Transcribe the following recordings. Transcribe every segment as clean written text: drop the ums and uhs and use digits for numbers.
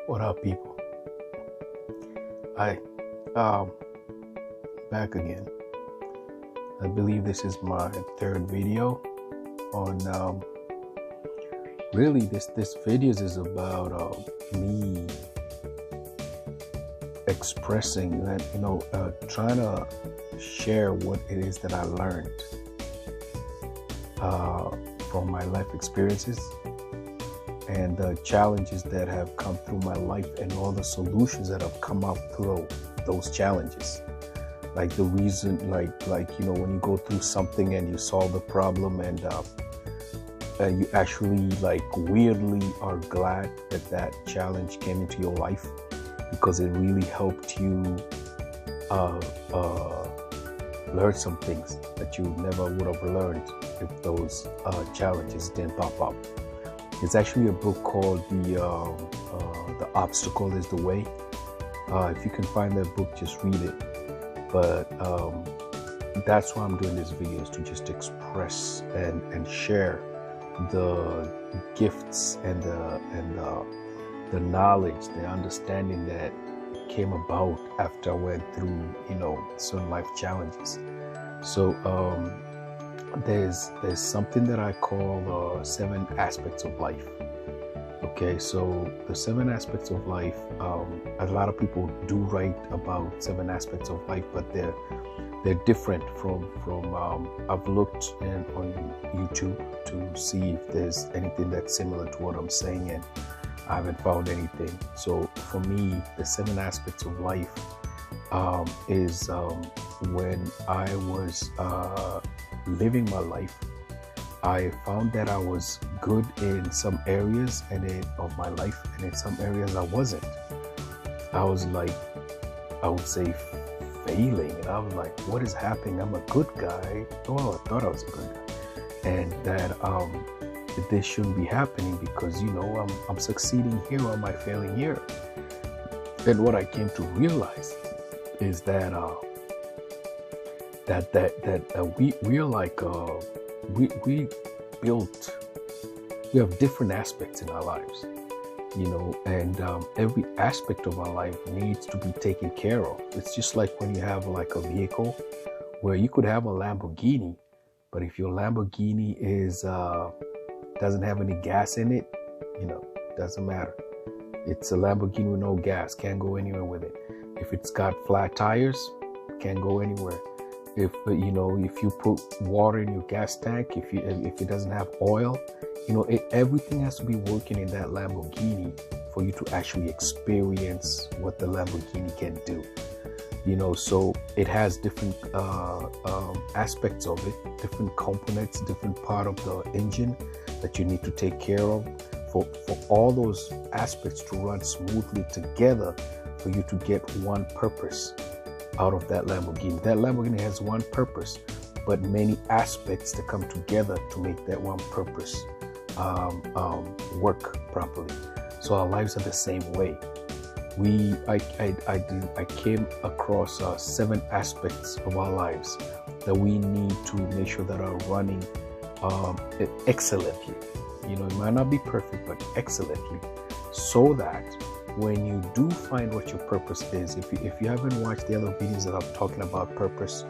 What up, people? Hi, um, back again. I believe this is my third video on. Really, this videos is about me expressing and trying to share what it is that I learned from my life experiences and the challenges that have come through my life and all the solutions that have come up through those challenges. Like the reason, like when you go through something and you solve the problem and you actually weirdly are glad that challenge came into your life because it really helped you learn some things that you never would have learned if those challenges didn't pop up. It's actually a book called The Obstacle is the Way. If you can find that book, just read it. But that's why I'm doing this video, is to just express and share the gifts and the knowledge, the understanding that came about after I went through certain life challenges. So there's something that I call 7 aspects of life. Okay, so the 7 aspects of life, a lot of people do write about 7 aspects of life, but they're different from I've looked on YouTube to see if there's anything that's similar to what I'm saying, and I haven't found anything. So for me, the 7 aspects of life is when I was living my life, I found that I was good in some areas of my life, and in some areas I wasn't. I was I would say failing, and I was like, what is happening? I'm a good guy. Oh, I thought I was a good guy. And that this shouldn't be happening because, I'm succeeding here, or am I failing here? And what I came to realize is that we have different aspects in our lives, and every aspect of our life needs to be taken care of. It's just like when you have a vehicle where you could have a Lamborghini, but if your Lamborghini doesn't have any gas in it, doesn't matter. It's a Lamborghini with no gas, can't go anywhere with it. If it's got flat tires, can't go anywhere. If you put water in your gas tank, if it doesn't have oil, everything has to be working in that Lamborghini for you to actually experience what the Lamborghini can do. So it has different aspects of it, different components, different part of the engine that you need to take care of for all those aspects to run smoothly together for you to get one purpose out of that Lamborghini. That Lamborghini has one purpose, but many aspects that come together to make that one purpose work properly. So our lives are the same way. I came across 7 aspects of our lives that we need to make sure that are running excellently. It might not be perfect, but excellently, so that when you do find what your purpose is, if you haven't watched the other videos that I'm talking about purpose,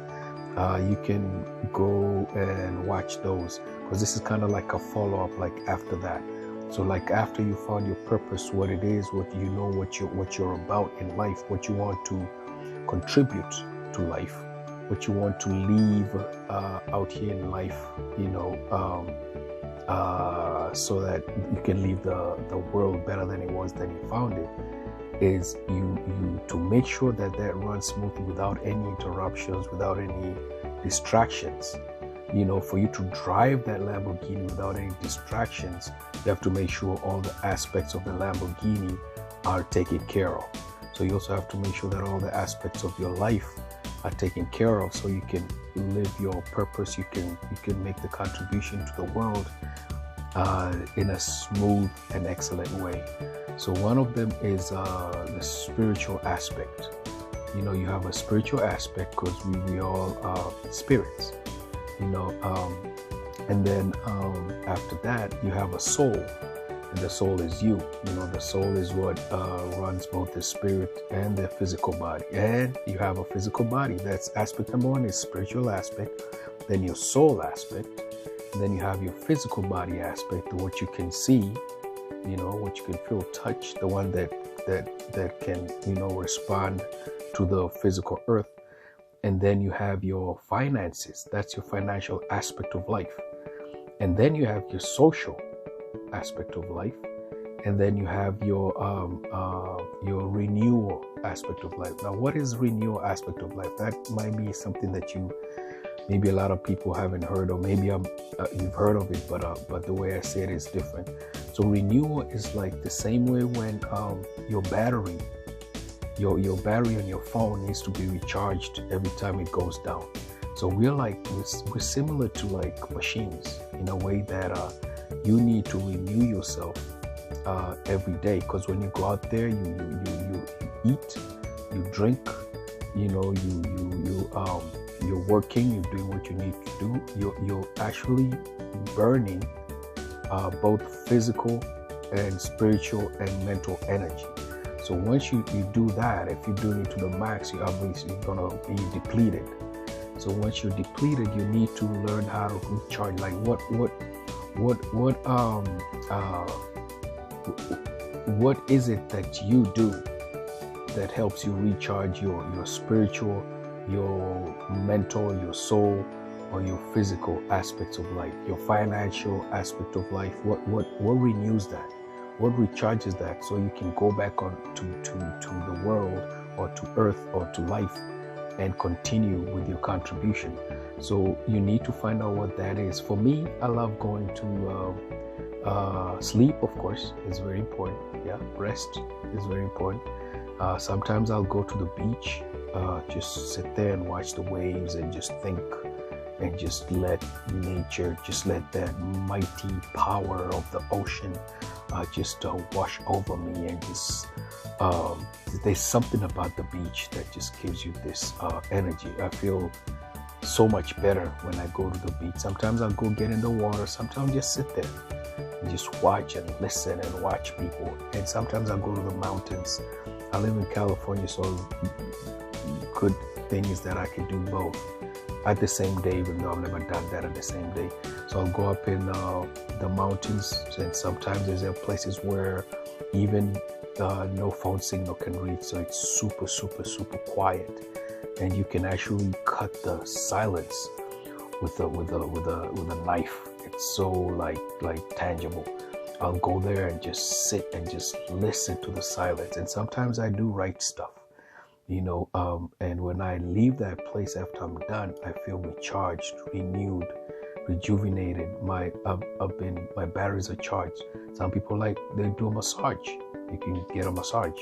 you can go and watch those, because this is kind of like a follow-up, after that. So after you found your purpose, what it is, what you're about in life, what you want to contribute to life, what you want to leave out here in life, so that you can leave the world better than it was than you found it, is you to make sure that runs smoothly without any interruptions, without any distractions. For you to drive that Lamborghini without any distractions, you have to make sure all the aspects of the Lamborghini are taken care of. So you also have to make sure that all the aspects of your life are taken care of, so you can live your purpose. You can make the contribution to the world in a smooth and excellent way. So one of them is the spiritual aspect. You have a spiritual aspect because we all are spirits. And then after that, you have a soul. the soul is you. You know, the soul is what runs both the spirit and the physical body. And you have a physical body. That's aspect number one, is spiritual aspect. Then your soul aspect. And then you have your physical body aspect, what you can see, you know, what you can feel, touch, the one that can, you know, respond to the physical earth. And then you have your finances. That's your financial aspect of life. And then you have your social aspect of life. And then you have your renewal aspect of life. Now, what is renewal aspect of life? That might be something that maybe a lot of people haven't heard, or maybe you've heard of it, but the way I say it is different. So renewal is like the same way when your battery on your phone needs to be recharged every time it goes down. So we're similar to like machines in a way that you need to renew yourself every day, because when you go out there, you eat, you drink, you know, you're working, you're doing what you need to do. You're actually burning both physical and spiritual and mental energy. So once you do that, if you're doing it to the max, you're obviously gonna be depleted. So once you're depleted, you need to learn how to recharge. Like what is it that you do that helps you recharge your spiritual, your mental, your soul, or your physical aspects of life, your financial aspect of life? What renews that? What recharges that, so you can go back on to the world, or to earth, or to life, and continue with your contribution? So you need to find out what that is. For me, I love going to sleep, of course, is very important. Yeah, rest is very important. Sometimes I'll go to the beach, just sit there and watch the waves and just think, and just let nature, just let that mighty power of the ocean just wash over me. And just there's something about the beach that just gives you this energy. I feel so much better when I go to the beach. Sometimes I'll go get in the water, sometimes just sit there and just watch and listen and watch people. And sometimes I'll go to the mountains. I live in California, so good thing is that I can do both at the same day, even though I've never done that at the same day. So I'll go up in the mountains, and sometimes there's places where even no phone signal can reach, so it's super, super, super quiet, and you can actually cut the silence with a knife. It's so like tangible. I'll go there and just sit and just listen to the silence. And sometimes I do write stuff, you know, and when I leave that place after I'm done, I feel recharged, renewed, rejuvenated. My batteries are charged. Some people they do a massage. You can get a massage,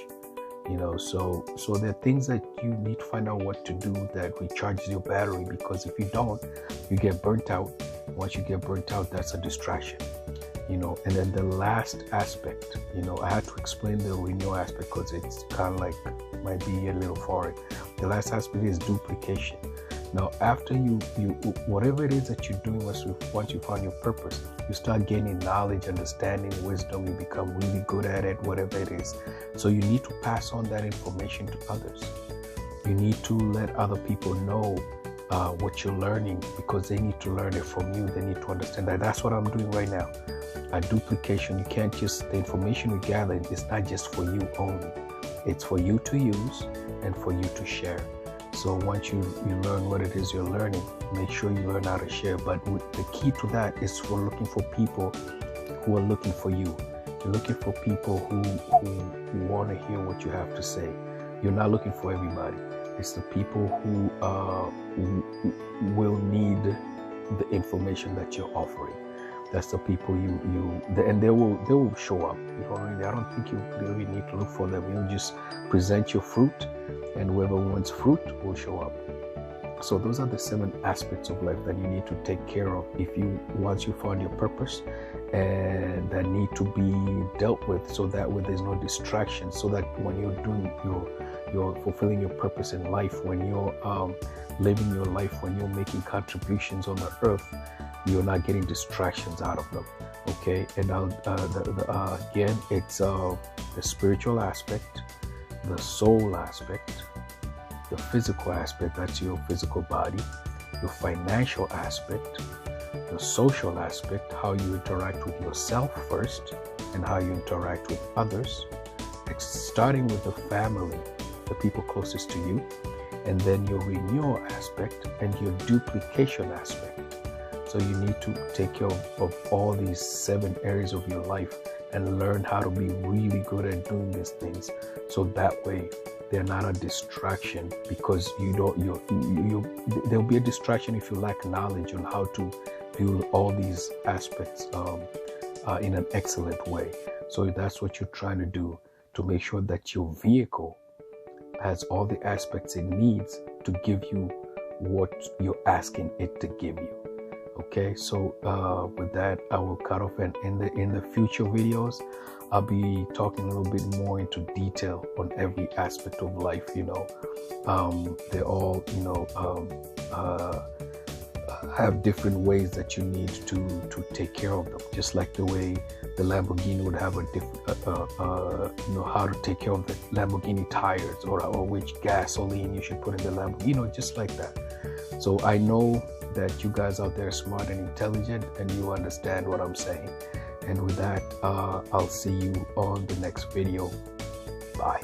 you know. So there are things that you need to find out what to do that recharges your battery, because if you don't, you get burnt out. Once you get burnt out, that's a distraction, you know. And then the last aspect, you know, I had to explain the renewal aspect because it's kind of like might be a little foreign. The last aspect is duplication. Now, after you whatever it is that you're doing, once you find your purpose, you start gaining knowledge, understanding, wisdom. You become really good at it, whatever it is. So you need to pass on that information to others. You need to let other people know what you're learning, because they need to learn it from you. They need to understand that. That's what I'm doing right now. A duplication. You can't just, the information you gather is not just for you only. It's for you to use and for you to share. So once you learn what it is you're learning, make sure you learn how to share. But the key to that is we're looking for people who are looking for you. You're looking for people who want to hear what you have to say. You're not looking for everybody. It's the people who will need the information that you're offering. That's the people and they will show up. I don't think you really need to look for them. You just present your fruit, and whoever wants fruit will show up. So those are the 7 aspects of life that you need to take care of once you find your purpose, and that need to be dealt with, so that way there's no distraction, so that when you're doing you're fulfilling your purpose in life, when you're living your life, when you're making contributions on the earth, you're not getting distractions out of them. Okay, and again, it's the spiritual aspect, the soul aspect, the physical aspect, that's your physical body, your financial aspect, the social aspect, how you interact with yourself first and how you interact with others, starting with the family, the people closest to you, and then your renewal aspect and your duplication aspect. So you need to take care of all these 7 areas of your life and learn how to be really good at doing these things, so that way they're not a distraction, because there'll be a distraction if you lack knowledge on how to do all these aspects in an excellent way. So that's what you're trying to do, to make sure that your vehicle has all the aspects it needs to give you what you're asking it to give you. Okay, so with that, I will cut off, and in the future videos, I'll be talking a little bit more into detail on every aspect of life. They're all have different ways that you need to take care of them. Just like the way the Lamborghini would have a different, how to take care of the Lamborghini tires, or which gasoline you should put in the Lamborghini, just like that. So I know that you guys out there are smart and intelligent, and you understand what I'm saying. And with that, I'll see you on the next video. Bye.